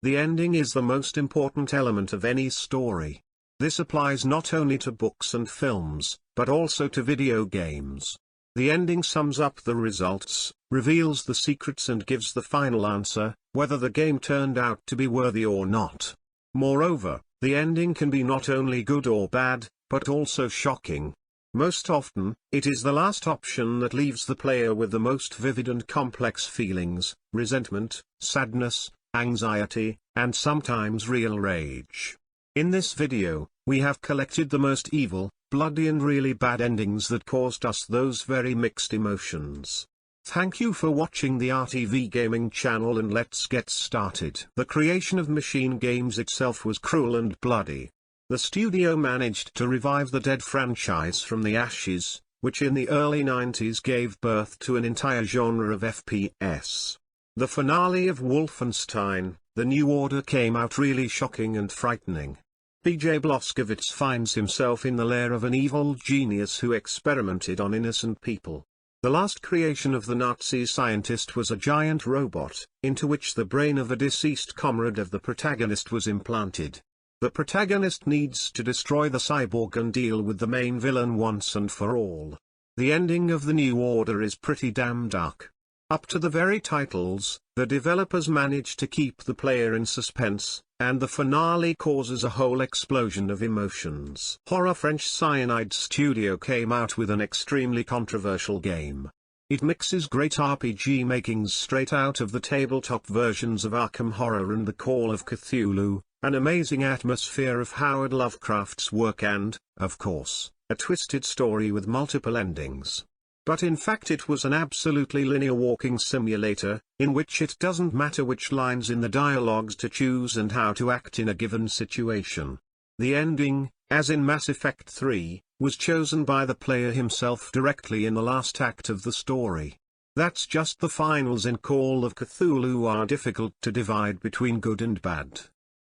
The ending is the most important element of any story. This applies not only to books and films, but also to video games. The ending sums up the results, reveals the secrets and gives the final answer, whether the game turned out to be worthy or not. Moreover, the ending can be not only good or bad, but also shocking. Most often, it is the last option that leaves the player with the most vivid and complex feelings: resentment, sadness, anxiety, and sometimes real rage. In this video, we have collected the most evil, bloody and really bad endings that caused us those very mixed emotions. Thank you for watching the RTV Gaming channel, and let's get started. The creation of Machine Games itself was cruel and bloody. The studio managed to revive the dead franchise from the ashes, which in the early 90s gave birth to an entire genre of FPS. The finale of Wolfenstein: The New Order came out really shocking and frightening. B.J. Blazkowicz finds himself in the lair of an evil genius who experimented on innocent people. The last creation of the Nazi scientist was a giant robot, into which the brain of a deceased comrade of the protagonist was implanted. The protagonist needs to destroy the cyborg and deal with the main villain once and for all. The ending of The New Order is pretty damn dark. Up to the very titles, the developers managed to keep the player in suspense, and the finale causes a whole explosion of emotions. Horror French Cyanide Studio came out with an extremely controversial game. It mixes great RPG makings straight out of the tabletop versions of Arkham Horror and The Call of Cthulhu, an amazing atmosphere of Howard Lovecraft's work and, of course, a twisted story with multiple endings. But in fact it was an absolutely linear walking simulator, in which it doesn't matter which lines in the dialogues to choose and how to act in a given situation. The ending, as in Mass Effect 3, was chosen by the player himself directly in the last act of the story. That's just the finals in Call of Cthulhu are difficult to divide between good and bad.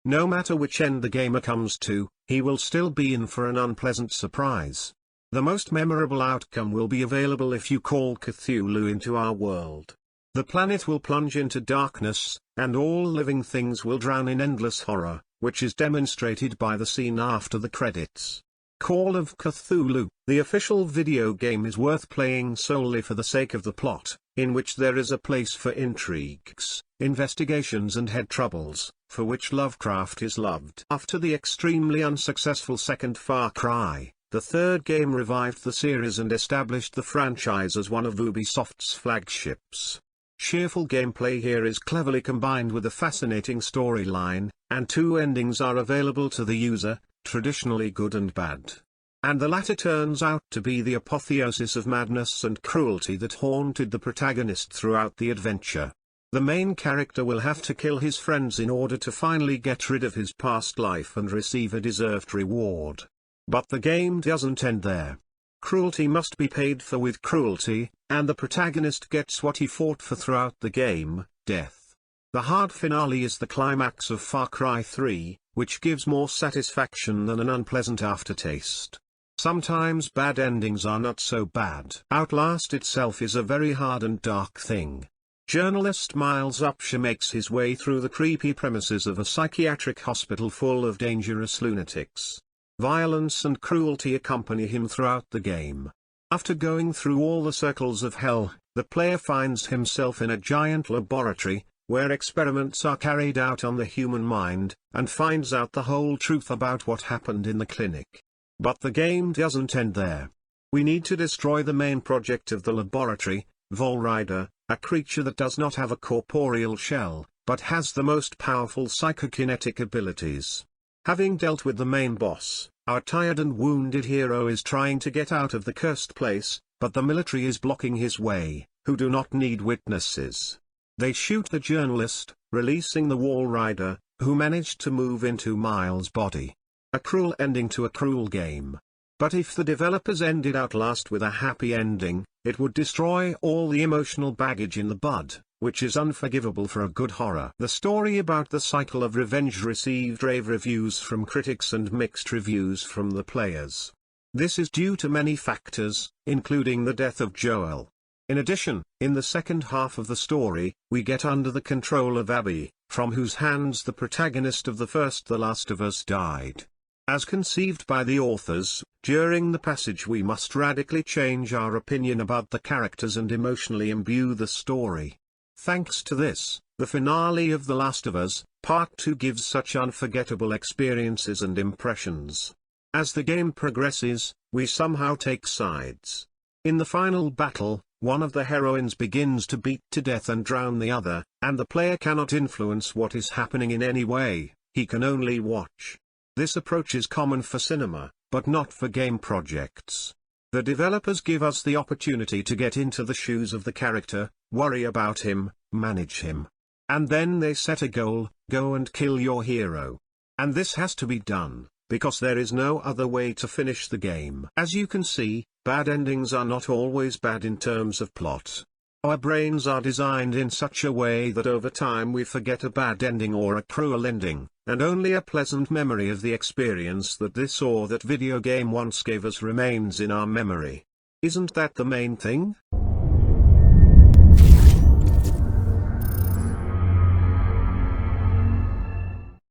No matter which end the gamer comes to, he will still be in for an unpleasant surprise. The most memorable outcome will be available if you call Cthulhu into our world. The planet will plunge into darkness, and all living things will drown in endless horror, which is demonstrated by the scene after the credits. Call of Cthulhu, the official video game, is worth playing solely for the sake of the plot, in which there is a place for intrigues, investigations and head troubles, for which Lovecraft is loved. After the extremely unsuccessful second Far Cry, the third game revived the series and established the franchise as one of Ubisoft's flagships. Cheerful gameplay here is cleverly combined with a fascinating storyline, and two endings are available to the user, traditionally good and bad. And the latter turns out to be the apotheosis of madness and cruelty that haunted the protagonist throughout the adventure. The main character will have to kill his friends in order to finally get rid of his past life and receive a deserved reward. But the game doesn't end there. Cruelty must be paid for with cruelty, and the protagonist gets what he fought for throughout the game: death. The hard finale is the climax of Far Cry 3, which gives more satisfaction than an unpleasant aftertaste. Sometimes bad endings are not so bad. Outlast itself is a very hard and dark thing. Journalist Miles Upshur makes his way through the creepy premises of a psychiatric hospital full of dangerous lunatics. Violence and cruelty accompany him throughout the game. After going through all the circles of hell, the player finds himself in a giant laboratory, where experiments are carried out on the human mind, and finds out the whole truth about what happened in the clinic. But the game doesn't end there. We need to destroy the main project of the laboratory, Volrider, a creature that does not have a corporeal shell, but has the most powerful psychokinetic abilities. Having dealt with the main boss, our tired and wounded hero is trying to get out of the cursed place, but the military is blocking his way, who do not need witnesses. They shoot the journalist, releasing the Walrider, who managed to move into Miles' body. A cruel ending to a cruel game. But if the developers ended Outlast with a happy ending, it would destroy all the emotional baggage in the bud, which is unforgivable for a good horror. The story about the cycle of revenge received rave reviews from critics and mixed reviews from the players. This is due to many factors, including the death of Joel. In addition, in the second half of the story, we get under the control of Abby, from whose hands the protagonist of the first The Last of Us died. As conceived by the authors, during the passage we must radically change our opinion about the characters and emotionally imbue the story. Thanks to this, the finale of The Last of Us, Part 2 gives such unforgettable experiences and impressions. As the game progresses, we somehow take sides. In the final battle, one of the heroines begins to beat to death and drown the other, and the player cannot influence what is happening in any way, he can only watch. This approach is common for cinema, but not for game projects. The developers give us the opportunity to get into the shoes of the character, worry about him, manage him. And then they set a goal: go and kill your hero. And this has to be done, because there is no other way to finish the game. As you can see, bad endings are not always bad in terms of plot. Our brains are designed in such a way that over time we forget a bad ending or a cruel ending, and only a pleasant memory of the experience that this or that video game once gave us remains in our memory. Isn't that the main thing?